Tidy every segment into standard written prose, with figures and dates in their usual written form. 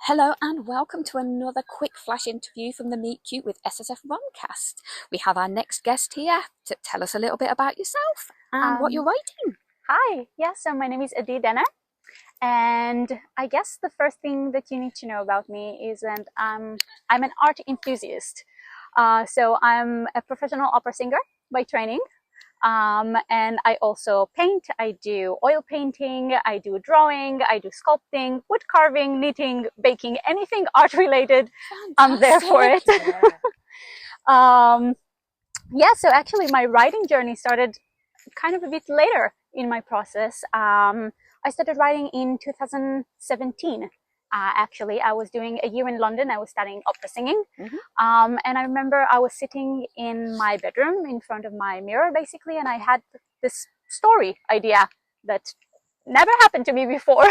Hello and welcome to another quick flash interview from the Meet Cute with SFFRomCast. We have our next guest here to tell us a little bit about yourself and what you're writing. Hi, so my name is Aveyard, and I guess the first thing that you need to know about me is that I'm an art enthusiast. So I'm a professional opera singer by training. And I also paint. I do oil painting, I do drawing, I do sculpting, wood carving, knitting, baking, anything art related. I'm there for it. So actually my writing journey started kind of a bit later in my process. I started writing in 2017. Actually, I was doing a year in London. I was studying opera singing. And I remember I was sitting in my bedroom in front of my mirror, basically, and I had this story idea that never happened to me before.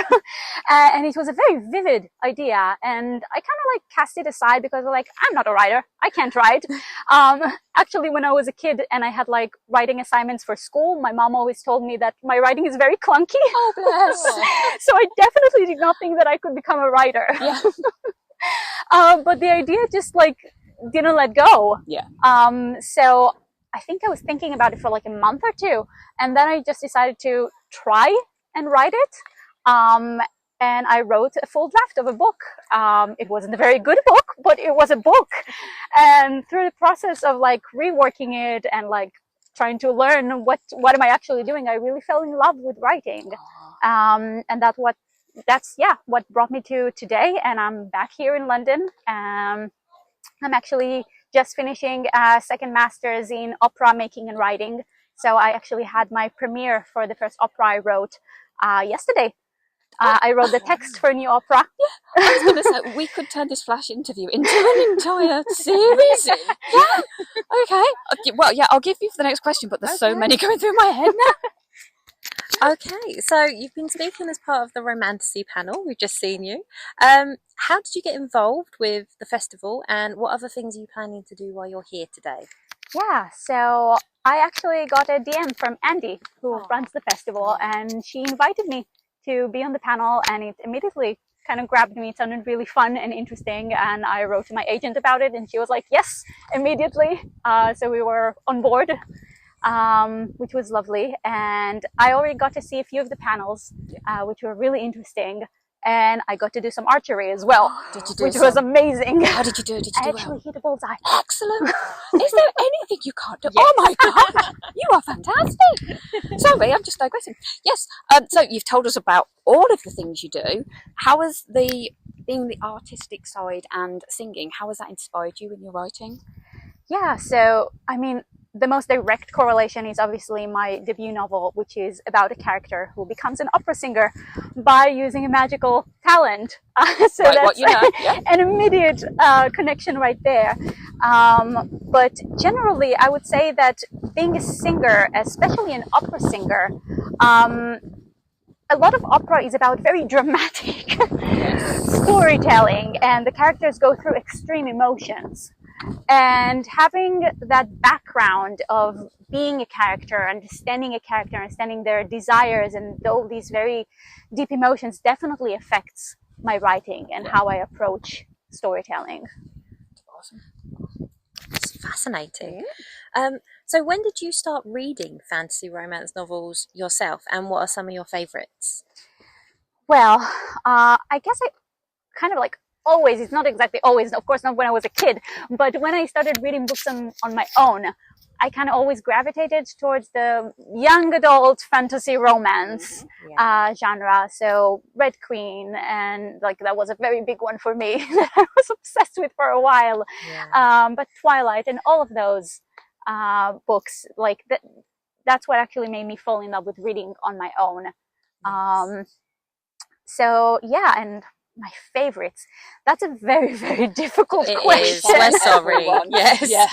And it was a very vivid idea. And I kind of cast it aside because I'm not a writer. I can't write. Actually, when I was a kid and I had writing assignments for school, my mom always told me that my writing is very clunky. Oh, bless. So I definitely did not think that I could become a writer. Yeah. But the idea just didn't let go. Yeah. So I think I was thinking about it for a month or two. And then I just decided to try and write it. And I wrote a full draft of a book. It wasn't a very good book, but it was a book. And through the process of reworking it and trying to learn what am I actually doing, I really fell in love with writing. And that's what brought me to today. And I'm back here in London. I'm actually just finishing a second master's in opera making and writing. So I actually had my premiere for the first opera I wrote yesterday. I wrote the text for a new opera. Yeah, I was going to say, we could turn this flash interview into an entire series. Yeah. Okay. I'll give you for the next question, but there's so many going through my head now. Okay, so you've been speaking as part of the Romantasy panel. We've just seen you. How did you get involved with the festival, and what other things are you planning to do while you're here today? Yeah, so I actually got a DM from Andy, who runs the festival, and she invited me to be on the panel, and it immediately kind of grabbed me. It sounded really fun and interesting, and I wrote to my agent about it, and she was like, yes, immediately. So we were on board, which was lovely. And I already got to see a few of the panels, which were really interesting. And I got to do some archery as well, which was amazing. How did you do it? Did you I do actually hit a bullseye. Excellent. Is there anything you can't do? Yes. Oh my God, you are fantastic. Sorry, I'm just digressing. Yes, so you've told us about all of the things you do. How has being the artistic side and singing, how has that inspired you in your writing? Yeah, so I mean, the most direct correlation is obviously my debut novel, which is about a character who becomes an opera singer by using a magical talent. So that's an immediate connection right there. But generally, I would say that being a singer, especially an opera singer, a lot of opera is about very dramatic storytelling, and the characters go through extreme emotions. And having that background of being a character, understanding their desires and all these very deep emotions definitely affects my writing and how I approach storytelling. Awesome. It's fascinating. So when did you start reading fantasy romance novels yourself, and what are some of your favourites? Well, I guess I kind of always, it's not exactly always, of course not when I was a kid, but when I started reading books on my own, I kind of always gravitated towards the young adult fantasy romance genre. So Red Queen, and that was a very big one for me that I was obsessed with for a while. But Twilight and all of those books, that's what actually made me fall in love with reading on my own. So yeah, and my favorites. That's a very, very difficult question. We're sorry. Yes. Yeah.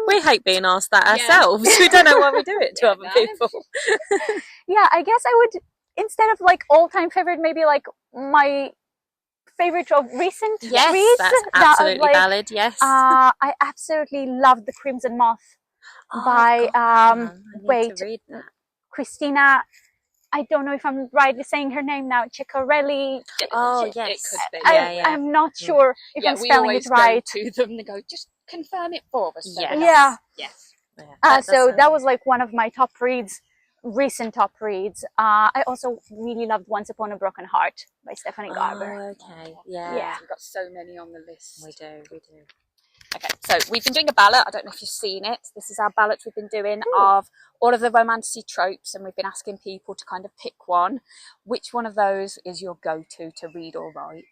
We hate being asked that ourselves. We don't know why we do it to other people. Yeah, I guess I would, instead of all-time favorite, maybe my favorite of recent reads. That's absolutely valid. Yes. I absolutely love The Crimson Moth by to read that. Christina I don't know if I'm rightly saying her name now, Ciccarelli. Oh, yes. It could be. I'm not sure if I'm spelling it right. Go to them and go, just confirm it for us. Yes. Yeah. Yes. So that was like one of my top reads, recent top reads. I also really loved Once Upon a Broken Heart by Stephanie Garber. Oh, okay. Yeah. Yeah. We've got so many on the list. We do. Okay, so we've been doing a ballot. I don't know if you've seen it. This is our ballot we've been doing of all of the romantasy tropes, and we've been asking people to kind of pick one. Which one of those is your go-to to read or write?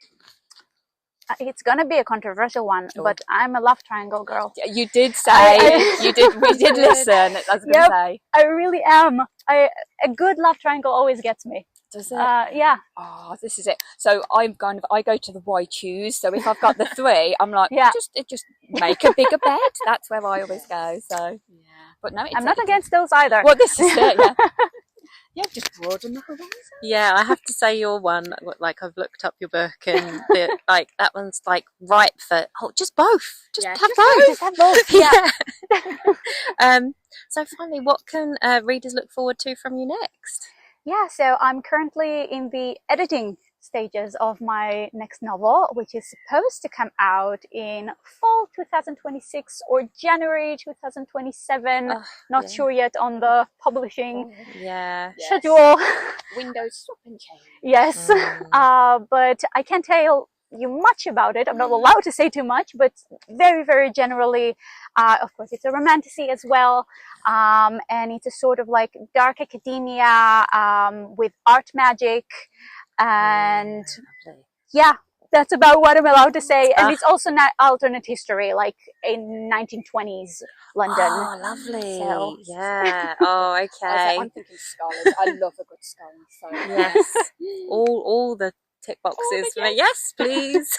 It's gonna be a controversial one, but I'm a love triangle girl. You did say we did listen. I was going to say. I really am. A good love triangle always gets me. Does it? Yeah. Oh, this is it. So I go to the why choose. So if I've got the three, I'm like, just make a bigger bed. That's where I always go. So but no, I'm not against those either. Well, this is it. Yeah. Yeah, just broaden the horizon. Yeah, I have to say your one, like I've looked up your book and like that one's like ripe for just both. Just have both. Just have both. Yeah. So finally, what can readers look forward to from you next? Yeah, so I'm currently in the editing stages of my next novel, which is supposed to come out in fall 2026 or January 2027. Not sure yet on the publishing schedule. Windows swap and change. Yes, but I can't tell you much about it. I'm not allowed to say too much, but very, very generally, of course, it's a romantasy as well. And it's a sort of like dark academia with art magic. And yeah, that's about what I'm allowed to say. And it's also not alternate history, like in 1920s London. Oh, lovely. So. Yeah. Oh, okay. I'm thinking scholars. I love a good scholar. So. Yes. all the tick boxes. Yes, please.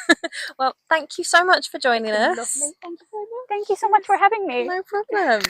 Well, thank you so much for joining us. Lovely. Thank you very much. Thank you so much for having me. No problem.